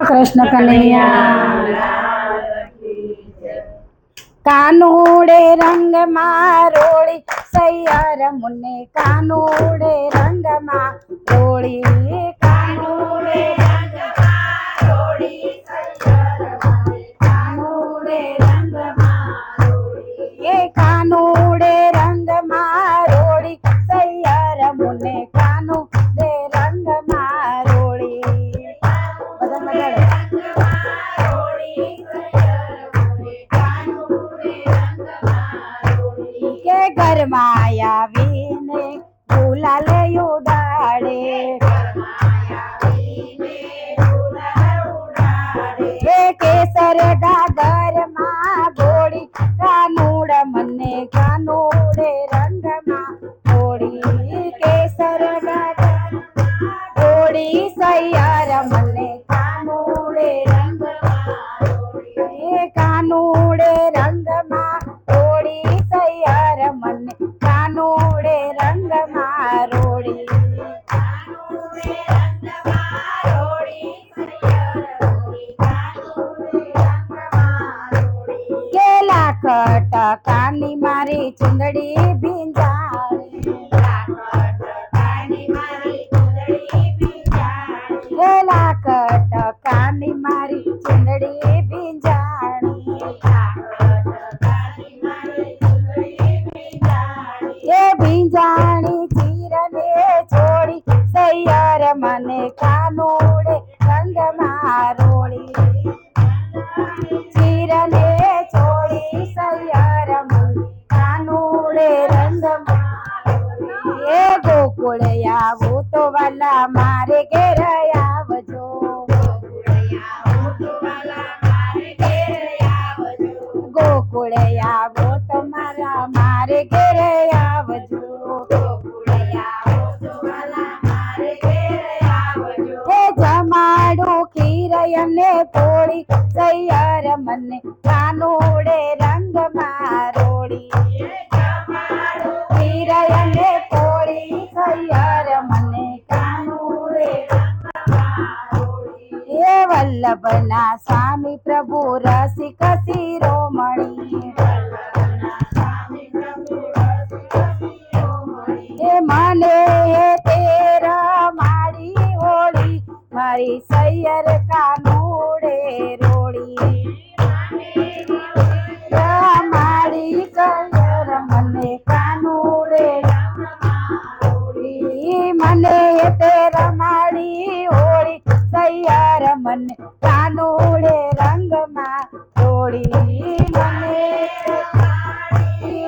કૃષ્ણ કનૈયા કાનુડે રંગ રોળી સૈયાર મુને કાનુડે રંગ રોળી કાનુડે રંગ રોળી કાનુડે રંગ રોળી એ કાનુડે રંગ રોળી સૈયાર મુને કાનુડે રંગ રોળી કે ઘરમાં આવીને ગુલાલ ઉડાડે હે કેસર ગાગરમાં ગોળી કાનુડ મને કાનુડે રંગમાં ગોળી કેસર ગાગર ગોળી સૈયાર મને કાનુડે રંગમાં કાનુડે રંગમાં રોળી સૈયાર મને કાનુડે રંગમાં રોળી કેલા કટ કાની મારી ચુંદડી ભીંજાણી કેલા કટ કાની મારી ચુંદડી ભીંજાણી એ ભીંજાણી ચીરને છોડી સૈયાર મને કાનુડે રંગમાં રોળી ચીરને છોડી સૈયાર મને કાનુડે રંગમાં એ ગોકુળ આવું તો વાલા મારે ઘેર આવજો ગોકુળ આવો તમારા મારે ઘેર આવજો હે જમાડું ખીર અને પોળી સૈયાર મને કાનુડે રંગમાં રોળી ખીર અને પોળી સૈયાર મને કાનુડે હે વલ્લભના સ્વામી પ્રભુ રસિક શિરોમણી હે મને તેરા માડી હોળી મારી સૈયર કાનુડે રોળી માડી સૈયર મને કાનુડે મને તેરા માડી હોળી સૈયાર મને કાનુડે રંગમાં રોળી મને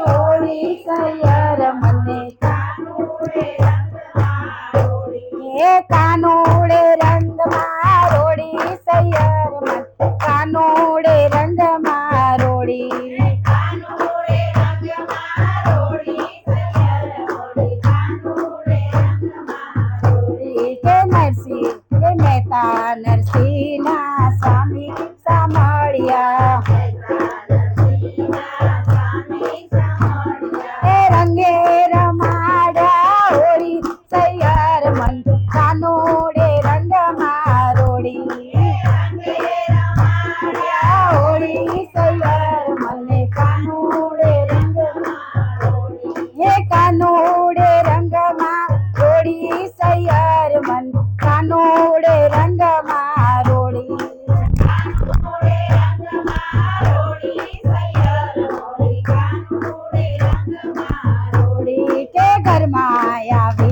હોળી સૈયાર મને હે કાનુડે રંગમાં રોળી સૈયાર મને કાનુડે રંગમાં રોળી કે નરસિંહ કે મહેતા નરસિંહના સ્વામી સાંભળ્યા હે રંગે રમાડ્યા હોળી સૈયાર મન કાનુડે રંગમાં રોળી હોળી સૈયાર મને કાનુડે રંગમાં હે કાનુડે રંગમાં રોળી સૈયાર મન કાનુડે રંગમાં રોળી કે ઘરમાં આવે